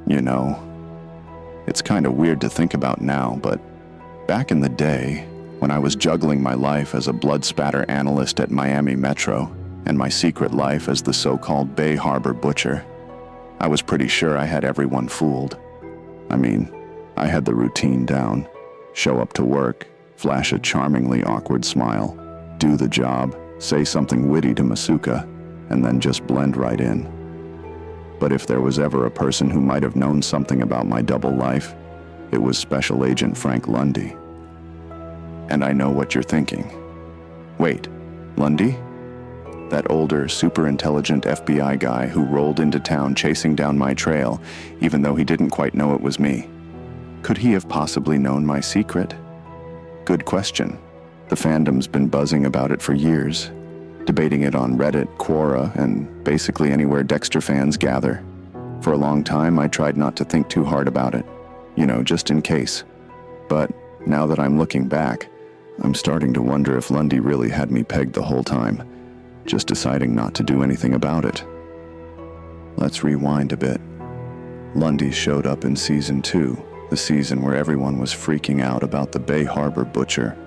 You know, it's kind of weird to think about now, but back in the day, when I was juggling my life as a blood-spatter analyst at Miami Metro and my secret life as the so-called Bay Harbor butcher, I was pretty sure I had everyone fooled. I mean, I had the routine down. Show up to work, flash a charmingly awkward smile, do the job, say something witty to Masuka, and then just blend right in. But if there was ever a person who might have known something about my double life, it was Special Agent Frank Lundy. And I know what you're thinking. Wait, Lundy? That older, super intelligent FBI guy who rolled into town chasing down my trail, even though he didn't quite know it was me. Could he have possibly known my secret? Good question. The fandom's been buzzing about it for years, debating it on Reddit, Quora, and basically anywhere Dexter fans gather. For a long time, I tried not to think too hard about it, just in case. But now that I'm looking back, I'm starting to wonder if Lundy really had me pegged the whole time, just deciding not to do anything about it. Let's rewind a bit. Lundy showed up in Season 2, the season where everyone was freaking out about the Bay Harbor butcher.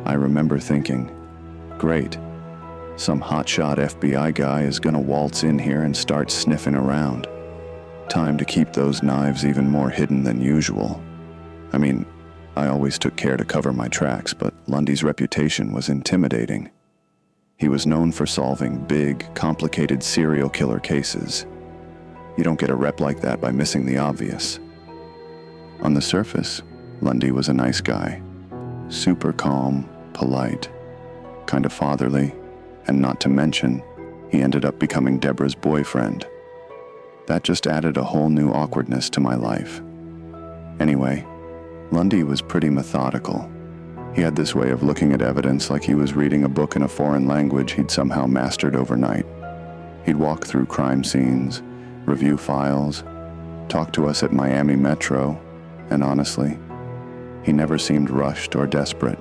I remember thinking, great, some hotshot FBI guy is gonna waltz in here and start sniffing around. Time to keep those knives even more hidden than usual. I mean, I always took care to cover my tracks, but Lundy's reputation was intimidating. He was known for solving big, complicated serial killer cases. You don't get a rep like that by missing the obvious. On the surface, Lundy was a nice guy. Super calm, polite, kind of fatherly, and not to mention, he ended up becoming Deborah's boyfriend. That just added a whole new awkwardness to my life. Anyway, Lundy was pretty methodical. He had this way of looking at evidence like he was reading a book in a foreign language he'd somehow mastered overnight. He'd walk through crime scenes, review files, talk to us at Miami Metro, and honestly, he never seemed rushed or desperate.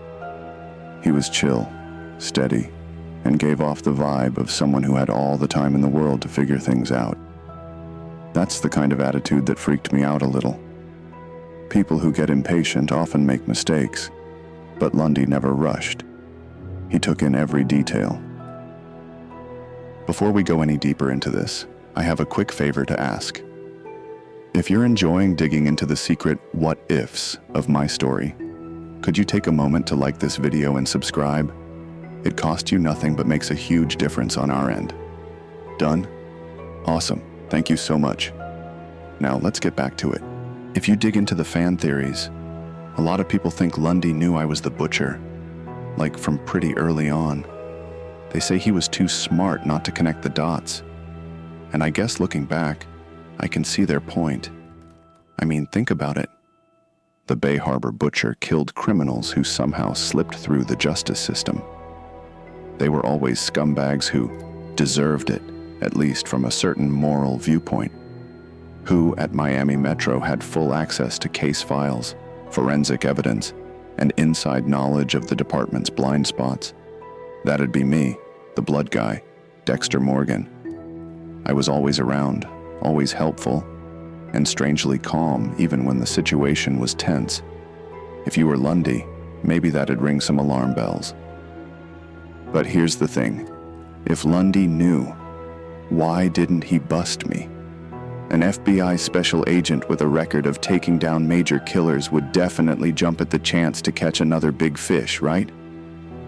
He was chill, steady, and gave off the vibe of someone who had all the time in the world to figure things out. That's the kind of attitude that freaked me out a little. People who get impatient often make mistakes, but Lundy never rushed. He took in every detail. Before we go any deeper into this, I have a quick favor to ask. If you're enjoying digging into the secret what-ifs of my story, could you take a moment to like this video and subscribe? It costs you nothing but makes a huge difference on our end. Done? Awesome. Thank you so much. Now let's get back to it. If you dig into the fan theories, a lot of people think Lundy knew I was the butcher, like from pretty early on. They say he was too smart not to connect the dots. And I guess looking back, I can see their point. I mean, think about it. The Bay Harbor butcher killed criminals who somehow slipped through the justice system. They were always scumbags who deserved it, at least from a certain moral viewpoint, who at Miami Metro had full access to case files, forensic evidence, and inside knowledge of the department's blind spots. That'd be me, the blood guy, Dexter Morgan. I was always around, always helpful, and strangely calm even when the situation was tense. If you were Lundy, maybe that'd ring some alarm bells. But here's the thing. If Lundy knew, why didn't he bust me? An FBI special agent with a record of taking down major killers would definitely jump at the chance to catch another big fish, right?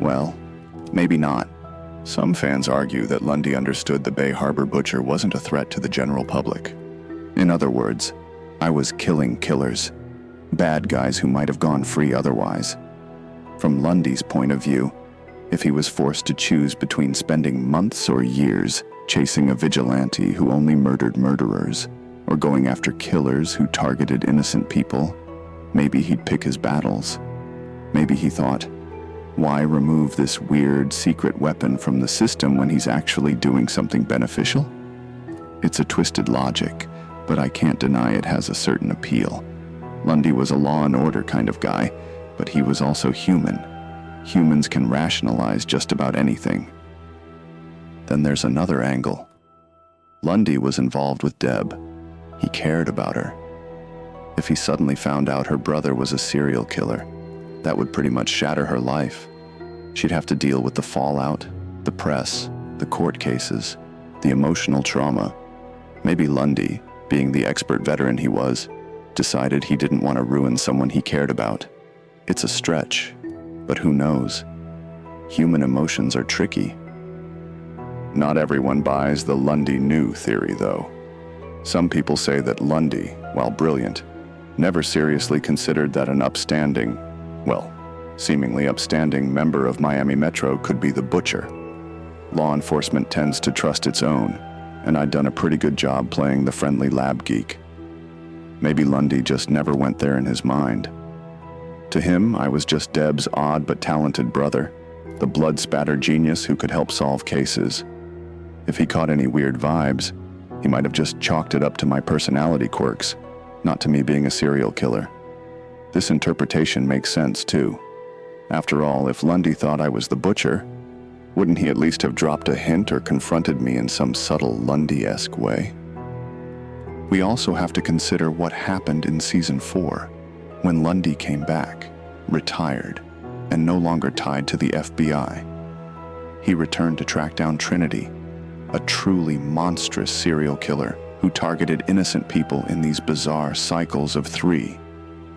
Well, maybe not. Some fans argue that Lundy understood the Bay Harbor butcher wasn't a threat to the general public. In other words, I was killing killers, bad guys who might have gone free otherwise. From Lundy's point of view, if he was forced to choose between spending months or years chasing a vigilante who only murdered murderers, or going after killers who targeted innocent people, maybe he'd pick his battles. Maybe he thought, why remove this weird secret weapon from the system when he's actually doing something beneficial? It's a twisted logic, but I can't deny it has a certain appeal. Lundy was a law and order kind of guy, but he was also human. Humans can rationalize just about anything. Then there's another angle. Lundy was involved with Deb. He cared about her. If he suddenly found out her brother was a serial killer, that would pretty much shatter her life. She'd have to deal with the fallout, the press, the court cases, the emotional trauma. Maybe Lundy, being the expert veteran he was, decided he didn't want to ruin someone he cared about. It's a stretch, but who knows? Human emotions are tricky. Not everyone buys the Lundy knew theory, though. Some people say that Lundy, while brilliant, never seriously considered that an upstanding, well, seemingly upstanding member of Miami Metro could be the butcher. Law enforcement tends to trust its own, and I'd done a pretty good job playing the friendly lab geek. Maybe Lundy just never went there in his mind. To him, I was just Deb's odd but talented brother, the blood-spatter genius who could help solve cases. If he caught any weird vibes, he might have just chalked it up to my personality quirks, not to me being a serial killer. This interpretation makes sense, too. After all, if Lundy thought I was the butcher, wouldn't he at least have dropped a hint or confronted me in some subtle Lundy-esque way? We also have to consider what happened in Season 4, when Lundy came back, retired, and no longer tied to the FBI. He returned to track down Trinity, a truly monstrous serial killer who targeted innocent people in these bizarre cycles of 3,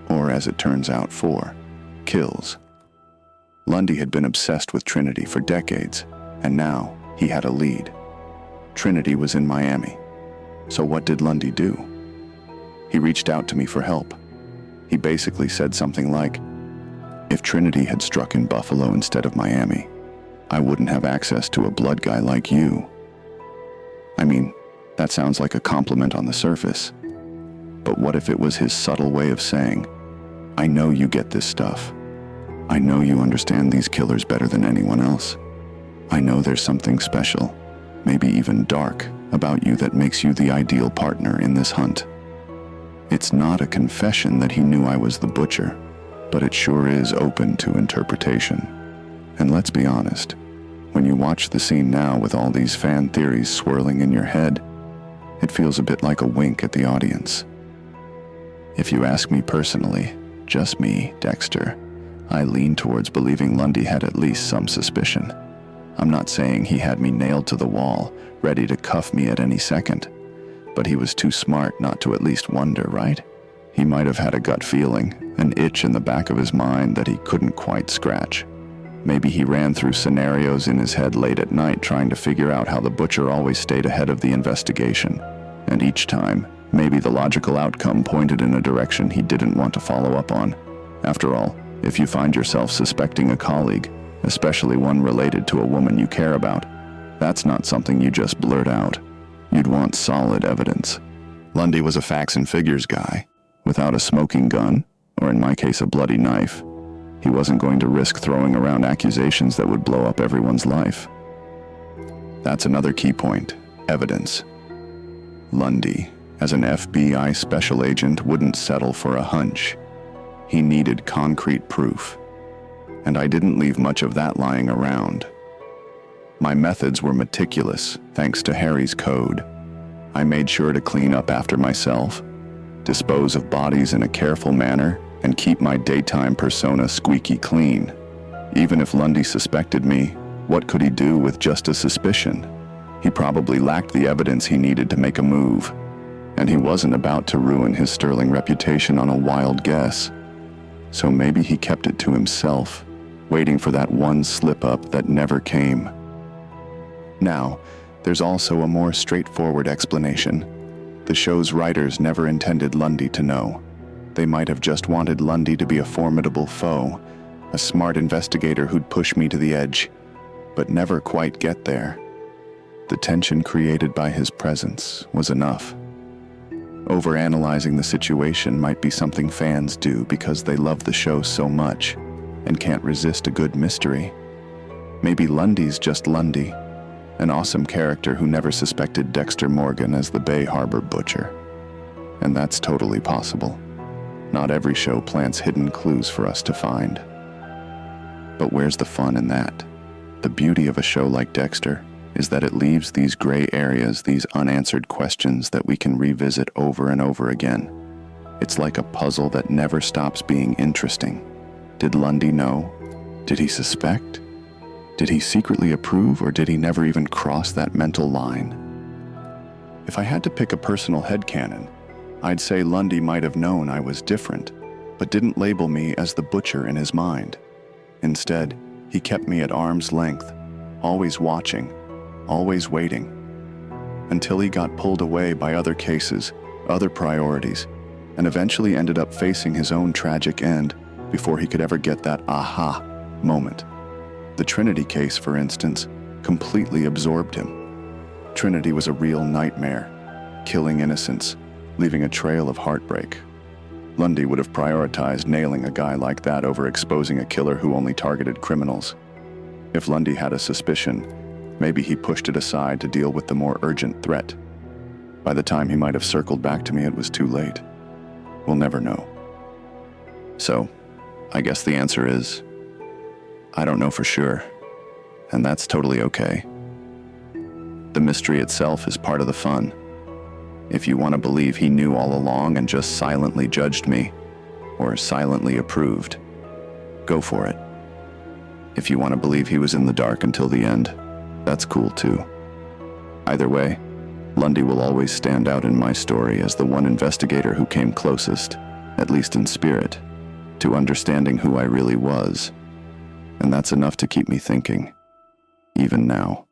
or as it turns out 4, kills. Lundy had been obsessed with Trinity for decades, and now he had a lead. Trinity was in Miami. So what did Lundy do? He reached out to me for help. He basically said something like, if Trinity had struck in Buffalo instead of Miami, I wouldn't have access to a blood guy like you. I mean, that sounds like a compliment on the surface. But what if it was his subtle way of saying, I know you get this stuff. I know you understand these killers better than anyone else. I know there's something special, maybe even dark, about you that makes you the ideal partner in this hunt. It's not a confession that he knew I was the butcher, but it sure is open to interpretation. And let's be honest, when you watch the scene now with all these fan theories swirling in your head, it feels a bit like a wink at the audience. If you ask me personally, just me, Dexter, I lean towards believing Lundy had at least some suspicion. I'm not saying he had me nailed to the wall, ready to cuff me at any second, but he was too smart not to at least wonder, right? He might have had a gut feeling, an itch in the back of his mind that he couldn't quite scratch. Maybe he ran through scenarios in his head late at night trying to figure out how the butcher always stayed ahead of the investigation, and each time, maybe the logical outcome pointed in a direction he didn't want to follow up on. After all, if you find yourself suspecting a colleague, especially one related to a woman you care about, that's not something you just blurt out. You'd want solid evidence. Lundy was a facts and figures guy. Without a smoking gun, or in my case a bloody knife, he wasn't going to risk throwing around accusations that would blow up everyone's life. That's another key point, evidence. Lundy, as an FBI special agent, wouldn't settle for a hunch. He needed concrete proof, and I didn't leave much of that lying around. My methods were meticulous, thanks to Harry's code. I made sure to clean up after myself, dispose of bodies in a careful manner, and keep my daytime persona squeaky clean. Even if Lundy suspected me, what could he do with just a suspicion? He probably lacked the evidence he needed to make a move, and he wasn't about to ruin his sterling reputation on a wild guess. So maybe he kept it to himself, waiting for that one slip-up that never came. Now, there's also a more straightforward explanation. The show's writers never intended Lundy to know. They might have just wanted Lundy to be a formidable foe, a smart investigator who'd push me to the edge, but never quite get there. The tension created by his presence was enough. Overanalyzing the situation might be something fans do because they love the show so much and can't resist a good mystery. Maybe Lundy's just Lundy, an awesome character who never suspected Dexter Morgan as the Bay Harbor butcher. And that's totally possible. Not every show plants hidden clues for us to find. But where's the fun in that? The beauty of a show like Dexter is that it leaves these gray areas, these unanswered questions that we can revisit over and over again. It's like a puzzle that never stops being interesting. Did Lundy know? Did he suspect? Did he secretly approve, or did he never even cross that mental line? If I had to pick a personal headcanon, I'd say Lundy might have known I was different, but didn't label me as the butcher in his mind. Instead, he kept me at arm's length, always watching, always waiting, until he got pulled away by other cases, other priorities, and eventually ended up facing his own tragic end before he could ever get that aha moment. The Trinity case, for instance, completely absorbed him. Trinity was a real nightmare, killing innocents, leaving a trail of heartbreak. Lundy would have prioritized nailing a guy like that over exposing a killer who only targeted criminals. If Lundy had a suspicion, maybe he pushed it aside to deal with the more urgent threat. By the time he might have circled back to me, it was too late. We'll never know. So, I guess the answer is, I don't know for sure, and that's totally okay. The mystery itself is part of the fun. If you want to believe he knew all along and just silently judged me, or silently approved, go for it. If you want to believe he was in the dark until the end, that's cool too. Either way, Lundy will always stand out in my story as the one investigator who came closest, at least in spirit, to understanding who I really was. And that's enough to keep me thinking, even now.